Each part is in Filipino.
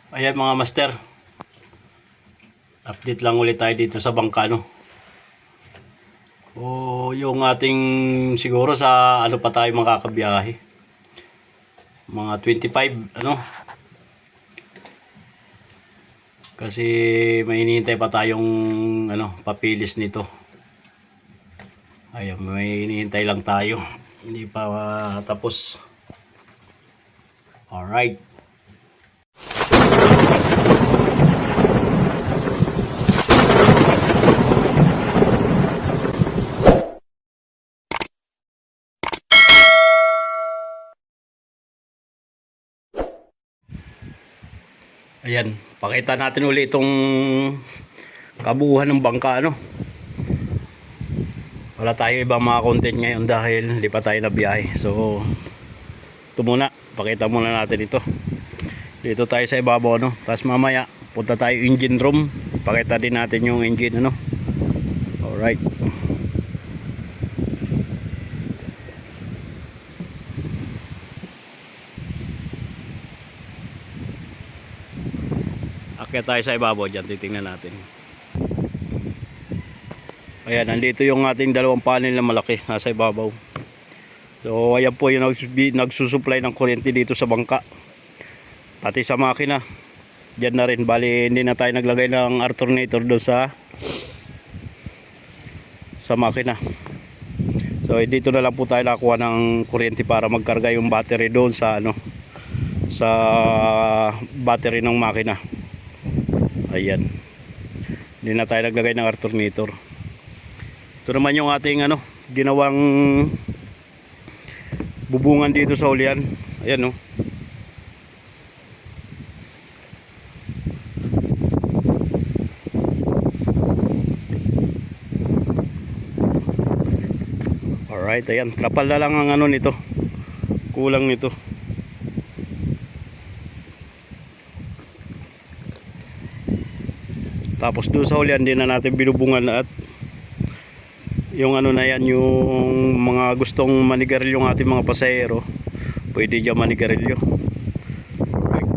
Ayan mga master, update lang ulit tayo dito sa bangka, no? O yung ating siguro sa ano pa tayo makakabiyahe. Mga 25, ano? Kasi may hinihintay pa tayong ano, papilis nito. Ayan, may hinihintay lang tayo. Hindi pa tapos. Alright. Ayan, pakita natin ulit itong kabuuhan ng bangka, ano? Wala tayo ibang mga content ngayon dahil hindi pa tayo nabiyahe. So, ito muna, pakita muna natin ito. Dito tayo sa ibabaw, no? Tapos mamaya punta tayo engine room, pakita din natin yung engine, ano? Alright. Akyat tayo sa ibabaw dyan, titingnan natin. Ayan, nandito yung ating dalawang panel na malaki nasa ibabaw. So ayan po yung nagsusupply ng kuryente dito sa bangka, pati sa makina. Diyan na rin, bali hindi na tayo naglagay ng alternator doon sa makina. So dito na lang po tayo nakuha ng kuryente para magkarga yung battery doon sa ano, sa battery ng makina. Ayan, hindi na tayo naglagay ng alternator. Ito naman yung ating ano, ginawang bubungan dito sa ulian. Ayan, no. Alright, ayan, trapal na lang ang ano nito, kulang nito. Tapos doon sa ulian din na natin binubungan, at yung ano na yan, yung mga gustong manigarilyo yung ating mga pasahero, pwede dyan manigarilyo. Right.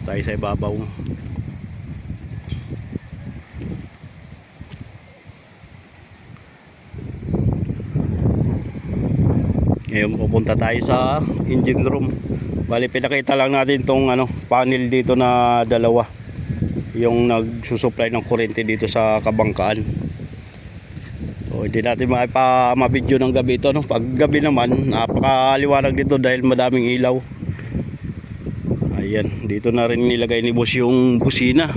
Tayo sa ibabaw. Ngayon pupunta tayo sa engine room. Bali pinakita lang natin tong ano, panel dito na dalawa, yung nagsusupply ng kuryente dito sa kabangkaan. So hindi natin mabidyo ng gabi ito, no? Pag gabi naman napakaliwanag dito dahil madaming ilaw. Ayan, dito na rin nilagay ni boss yung busina.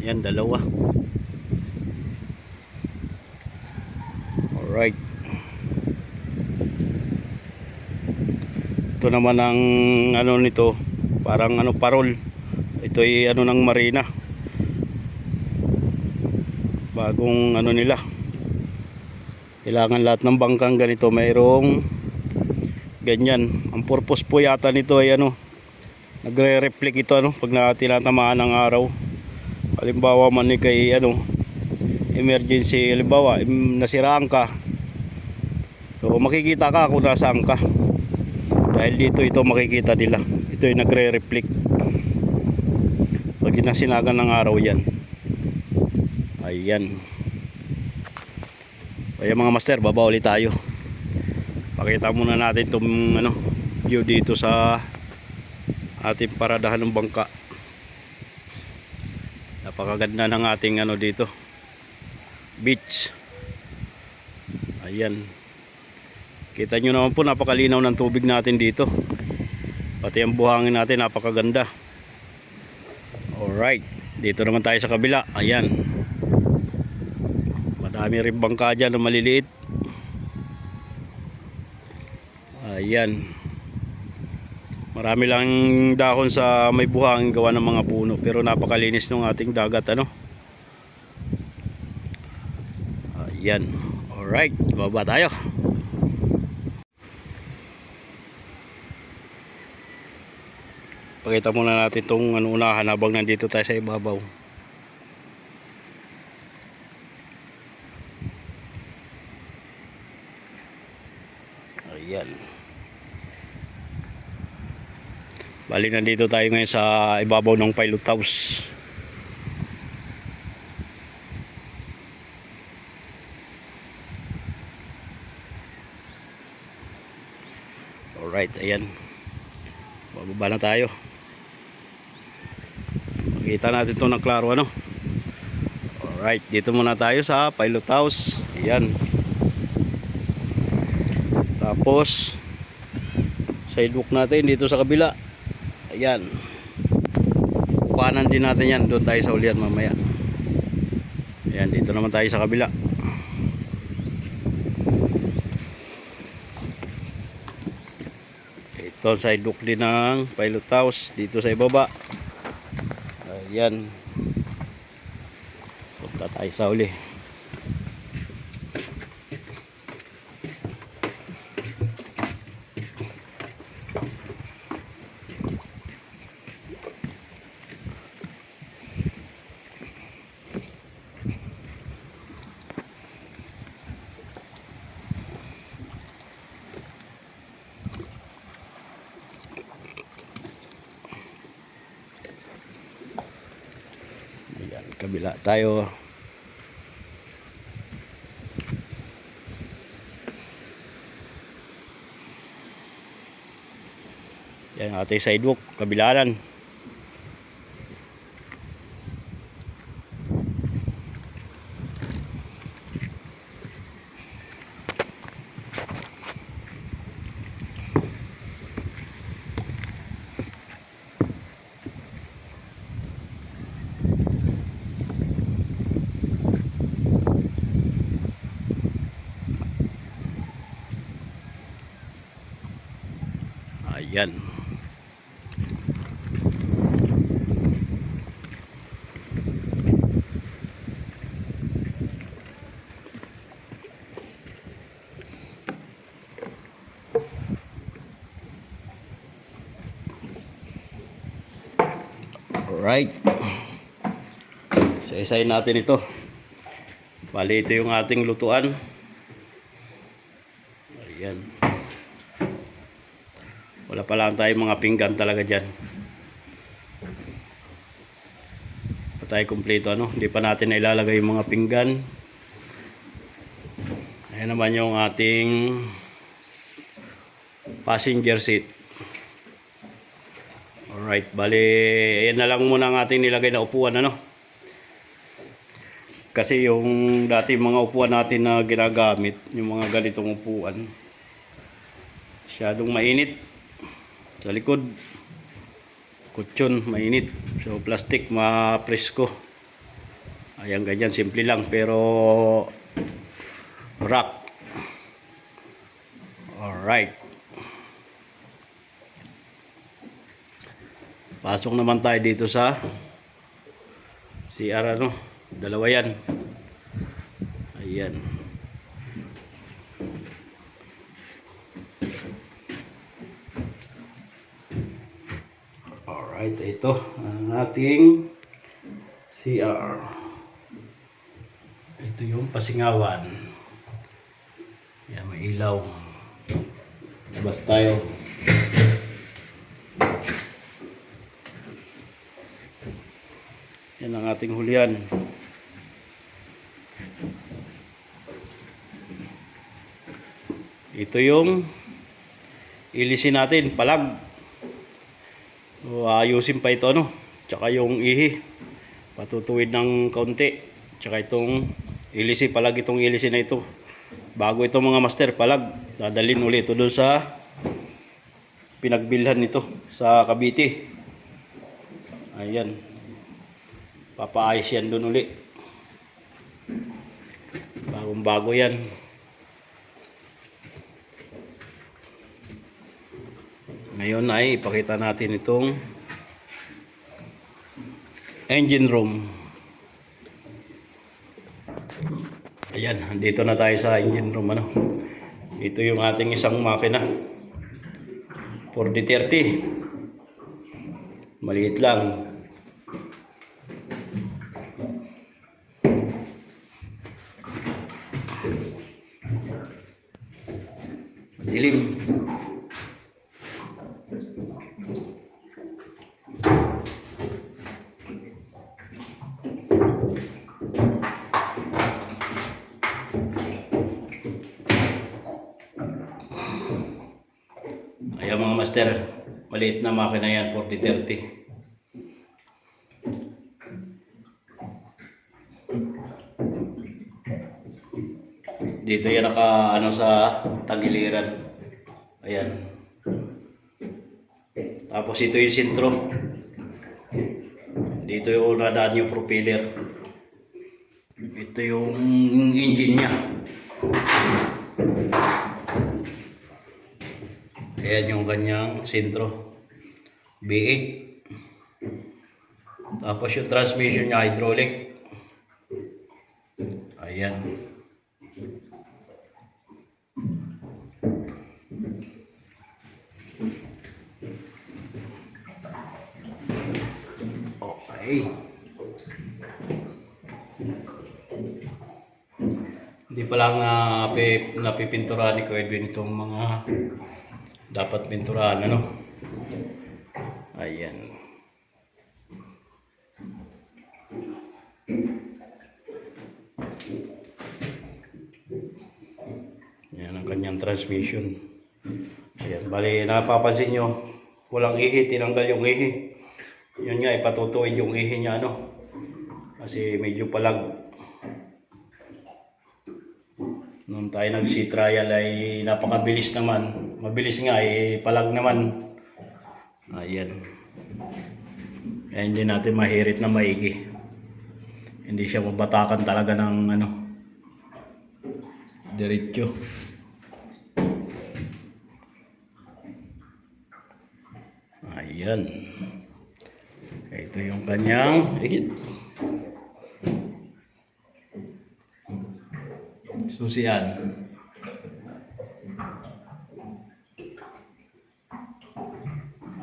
Ayan, dalawa. Alright. Ito naman ang ano nito, parang ano, parol. Ito ay ano ng marina, bagong ano nila. Kailangan lahat ng bangkang ganito mayroong ganyan. Ang purpose po yata nito ay ano, nagre-reflect ito, ano, pag tinatamaan ng araw. Halimbawa man ni kay ano, emergency, halimbawa nasiraan ka, so makikita ka kung nasaan ka dahil dito ito makikita nila. Ito ay nagre-reflect pag nasinagan ng araw yan. Ayan. Ayan mga master, baba ulit tayo. Pakita muna natin itong ano, view dito sa ating paradahan ng bangka. Napakaganda ng ating ano dito, beach. Ayan. Kita nyo naman po, napakalinaw ng tubig natin dito. Pati ang buhangin natin napakaganda. Alright, dito naman tayo sa kabila. Ayan, madami rin bangka dyan na maliliit. Ayan, marami lang dahon sa may buhangin gawa ng mga puno, pero napakalinis ng ating dagat, ano. Ayan, alright, baba tayo. Pakita muna natin itong ano, unahan habang nandito tayo sa ibabaw. Ayan. Bali, nandito tayo ngayon sa ibabaw ng pilot house. Alright, ayan. Bababa na tayo. Makita natin ito ng klaro, ano. Alright, dito muna tayo sa pilot house. Ayan. Tapos sidewalk natin dito sa kabila. Ayan. Kuhanan din natin yan. Doon tayo sa ulian mamaya. Ayan, dito naman tayo sa kabila. Ito sidewalk din ng pilot house dito sa ibaba. Ayan. Punta tayo sa uli. Ayan, kabila tayo. Yan ating sidewalk, kabilaan. Ayan. Alright. Isa-isayin natin ito. Bali, ito yung ating lutuan. Ayan. Wala pa lang tayong mga pinggan talaga dyan. Pa tayo kumpleto, ano? Hindi pa natin nailalagay yung mga pinggan. Ayan naman yung ating passenger seat. Alright, bali, ayan na lang muna ang ating nilagay na upuan, ano? Kasi yung dati mga upuan natin na ginagamit, yung mga ganitong upuan, masyadong mainit sa likod. Kutsyon, mainit. So plastic, ma-presko. Ayan, ganyan, simple lang pero rock. Alright. Pasok naman tayo dito sa CR, ano? Dalawa yan. Ayan. Alright, ito ang ating CR. Ito yung pasingawan. Ayan, may ilaw. Labas tayo. Yan ang ating hulihan. Ito yung ilisin natin, palag. So, ayusin pa ito, ano? Tsaka yung ihi. Patutuwid ng kaunti. Tsaka itong ilisi, palag itong ilisi na ito. Bago ito mga master, palag. Dadalhin ulit ito doon sa pinagbilhan nito sa Cavite. Ayan. Papaayos yan doon ulit. Bagong bago yan. Ngayon ay ipakita natin itong engine room. Ayan, dito na tayo sa engine room, ano. Ito yung ating isang makina. 4030. Maliit lang. Madilim. Ayan mga master, maliit na makina yan, 4030. Dito yan naka ano sa tagiliran. Ayan. Tapos ito yung sentro. Dito yung nadaan yung propeller. Ito yung engine niya. Ayan yung kanyang sentro. V8. Tapos yung transmission niya hydraulic. Ayan. Okay. Hindi pa lang napipinturahan ni Kuya Edwin itong mga dapat pinturahan, ano? Ayan. Yan ang kanyang transmission. Ayan, bali napapansin nyo, walang ihi, tinanggal yung ihi. Yun nga, ipatutuin yung ihi niya, ano? Kasi medyo palag. Nung tayo nag-sea trial ay napakabilis naman. Mabilis nga, palag naman. Ayan. Kaya hindi natin mahirit na maigi. Hindi siya mabatakan talaga ng ano, diretso. Ayan. Ito yung kanyang susian.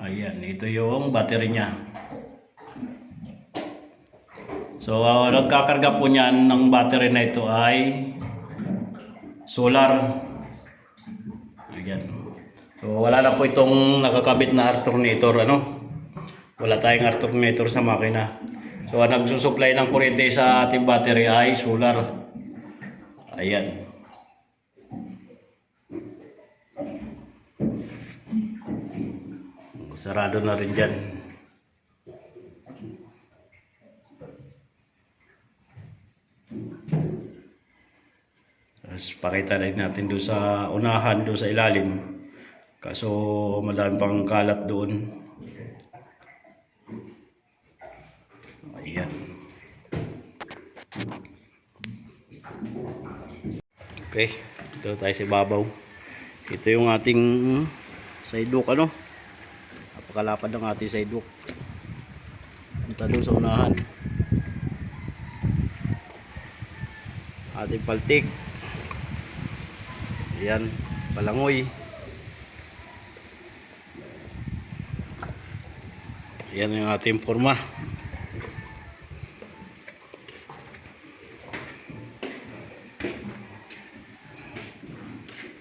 Ayan, ito yung battery niya. So, nagkakarga po niyan ng battery na ito ay solar. Ayan. So, wala na po itong nakakabit na alternator, ano? Wala tayong alternator sa makina. So, ang nagsusupply ng kuryente sa ating battery ay solar. Ayan. Sarado na rin dyan. Tapos pakita rin natin doon sa unahan, doon sa ilalim. Kaso madami pang kalat doon. Ayan. Okay, dito tayo sa ibabaw. Ito yung ating sidewalk, ano? Napakalapad ng ating sidewalk. Punta doon sa unahan. Ating paltik. Ayan, palangoy. Ayan yung ating forma.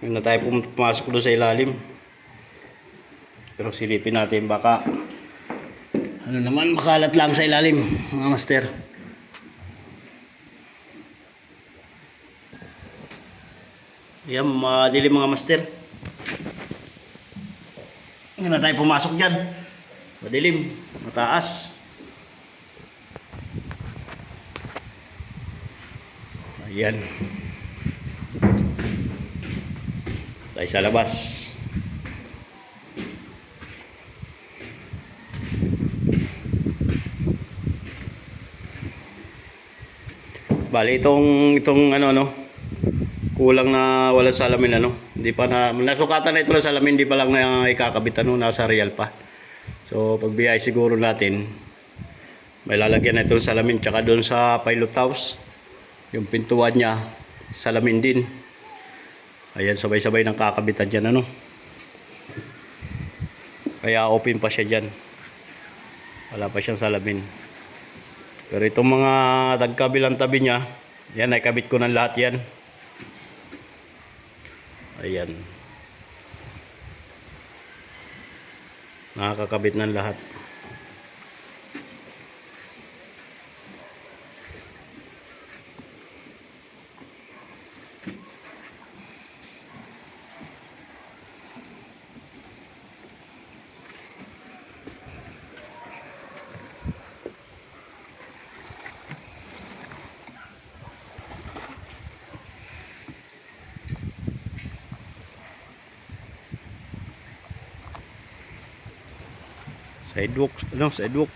Hindi na tayo pumasok doon sa ilalim. Pero silipin natin baka ano naman makalat lang sa ilalim, mga master. Ayan, madilim mga master. Hindi na tayo pumasok dyan. Madilim, mataas. Ayan. Tayo sa labas. Bali itong ano kulang na walang salamin, ano. Hindi pa na nasukatan na ito ng salamin, hindi pa lang na ikakabit, ano, nasa real pa. So pag biyay siguro natin may lalagyan na itong salamin, tsaka doon sa pilot house yung pintuan niya salamin din. Ayan, sabay-sabay ng kakabitan dyan, ano. Kaya open pa siya dyan, wala pa siyang salamin. Pero itong mga tagkabilang tabi niya, yan, nakabit ko ng lahat yan. Ayan. nakakakabit ng lahat. Sidewalk, ano, sidewalk.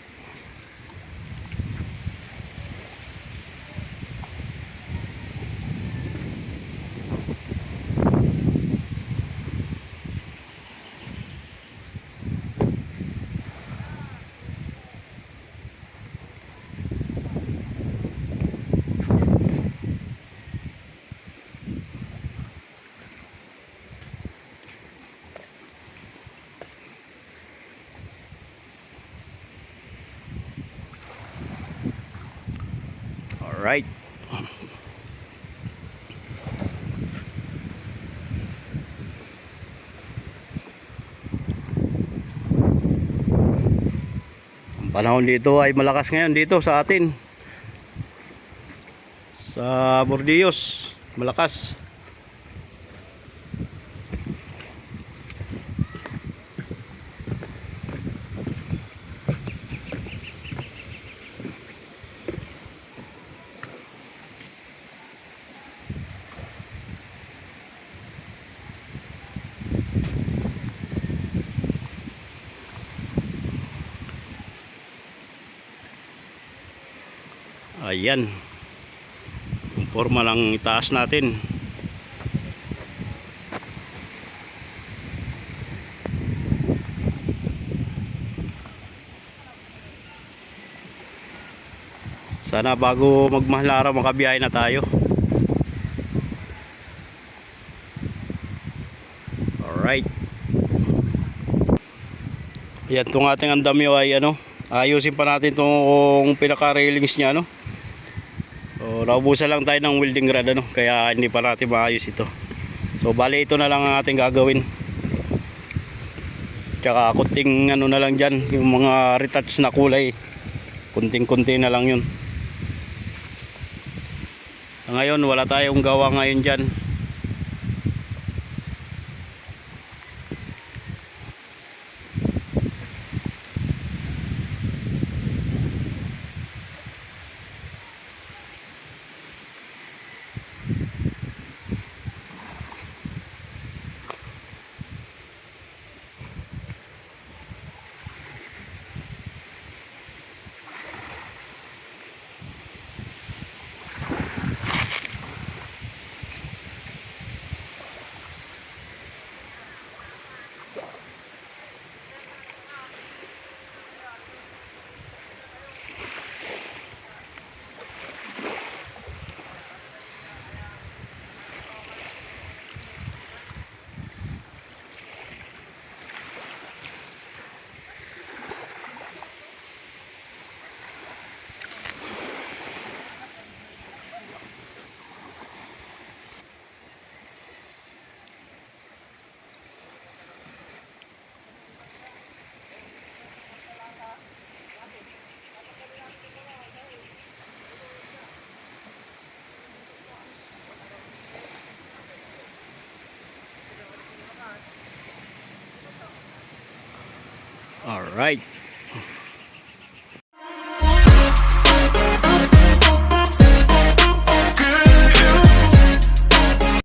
Alright. Ang panahon dito ay malakas ngayon dito sa atin. Sa Bordillos, malakas. Ayan. Yung forma lang itaas natin. Sana bago magmahalara makabiyahe na tayo. Alright. Yan, itong ating andamyo ay ano, ayusin pa natin itong pinaka-railings niya, ano. So, naubusan lang tayo ng welding rod, ano, kaya hindi pa natin maayos ito. So, bali ito na lang ang ating gagawin. Tsaka kunting ano na lang dyan, yung mga retouch na kulay. Kunting-kunti na lang yun. Ngayon, wala tayong gawa ngayon dyan. Alright.